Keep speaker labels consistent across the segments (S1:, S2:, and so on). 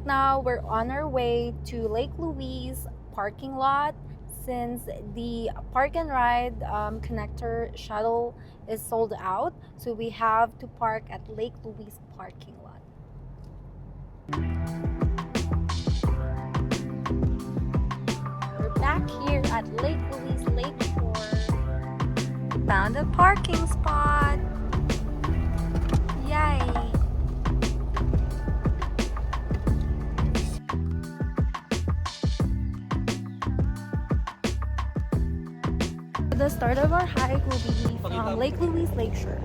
S1: right now we're on our way to Lake Louise parking lot since the park and ride connector shuttle is sold out, so we have to park at Lake Louise parking lot. We're back here at Lake Louise Lakeshore. Found a parking spot. Yay! The start of our hike will be from Lake Louise Lakeshore.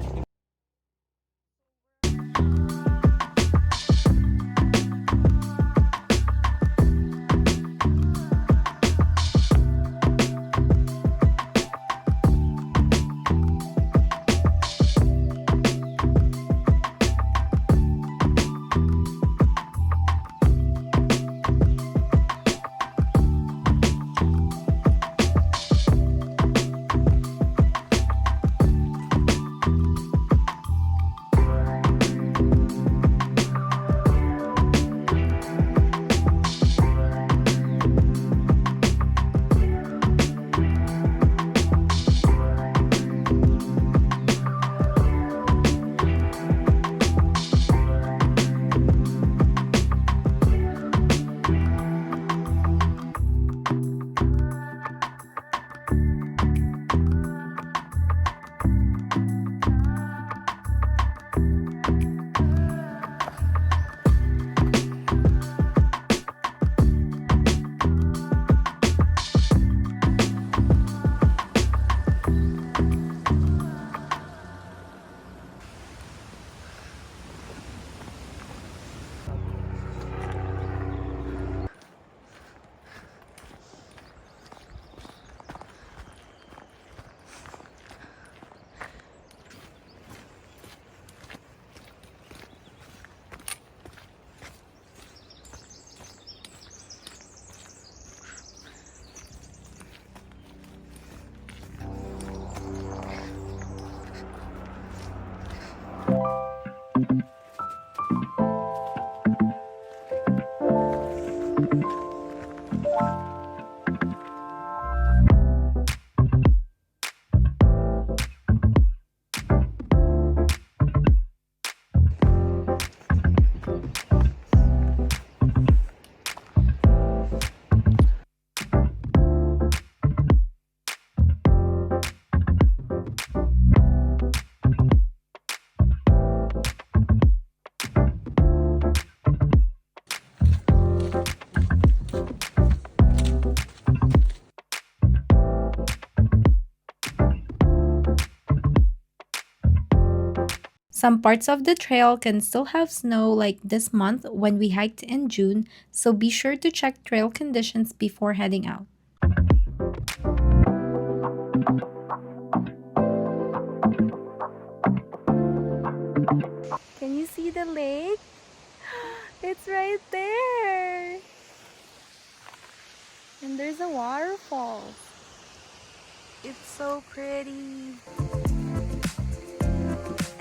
S1: Some parts of the trail can still have snow like this month when we hiked in June, so be sure to check trail conditions before heading out. Can you see the lake? It's right there! And there's a waterfall. It's so pretty.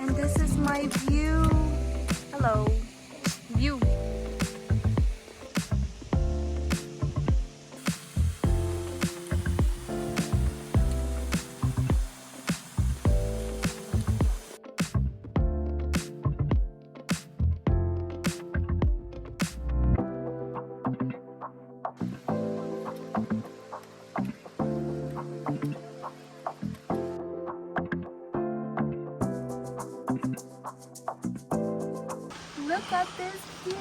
S1: And this is my view. Hello. View. Look at this view!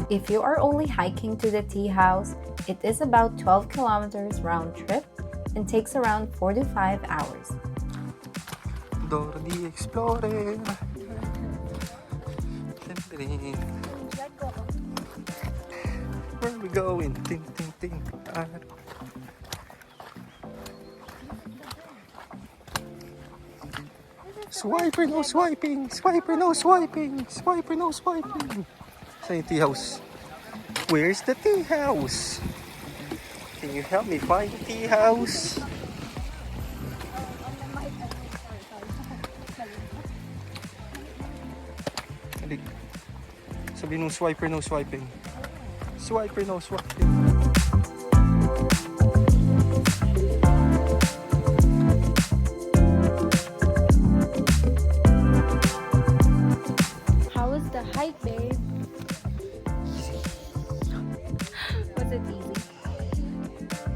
S1: If you are only hiking to the Teahouse, it is about 12 kilometers round trip and takes around 4 to 5 hours.
S2: Dora the Explorer. Where are we going? Ting, ting, ting. Swiper, no swiping. Swiper, no swiping. Swiper, no swiping. Saan yung tea house? Where's the tea house? Can you help me find the tea house? Halik. Sabi nung swiper, no swiping. Swiper, no swiping.
S1: How was the hike, babe? Was it easy?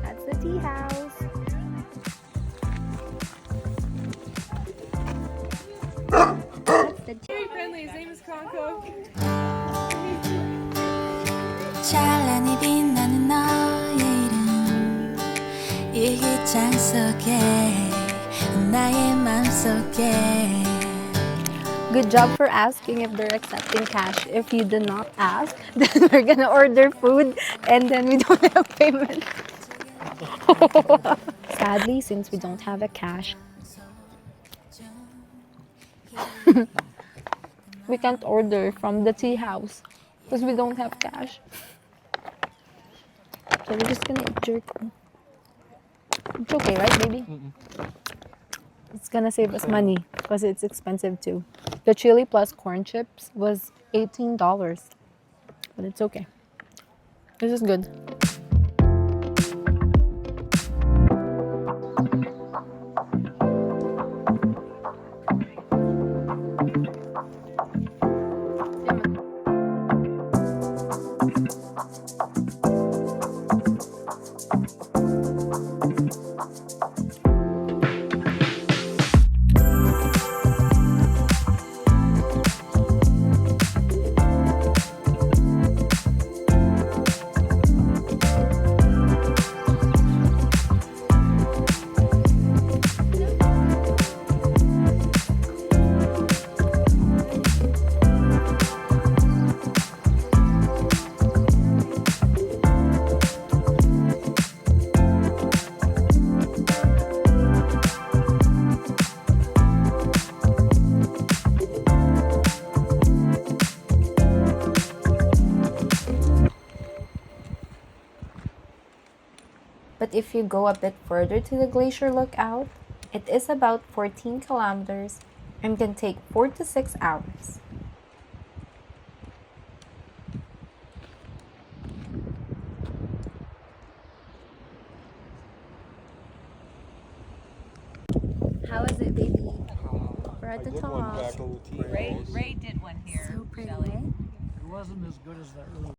S1: That's the tea house. That's the tea.
S3: Very friendly. His name is Conco.
S4: 찬란히 빛나는 너의 이름 이 기장 속에 나의 맘속에
S1: Good job for asking if they're accepting cash. If you did not ask, then we're gonna order food and then we don't have payment. Sadly, since we don't have a cash, we can't order from the tea house because we don't have cash. So we're just gonna eat jerky. It's okay, right, baby? It's gonna save us money because it's expensive too. The chili plus corn chips was $18, but it's okay. This is good. But if you go a bit further to the Glacier lookout, it is about 14 kilometers and can take 4 to 6 hours. How is it, baby? We're at the top.
S3: Ray did one here.
S1: So pretty,
S3: Shelley.
S1: right?
S5: It wasn't as good as that really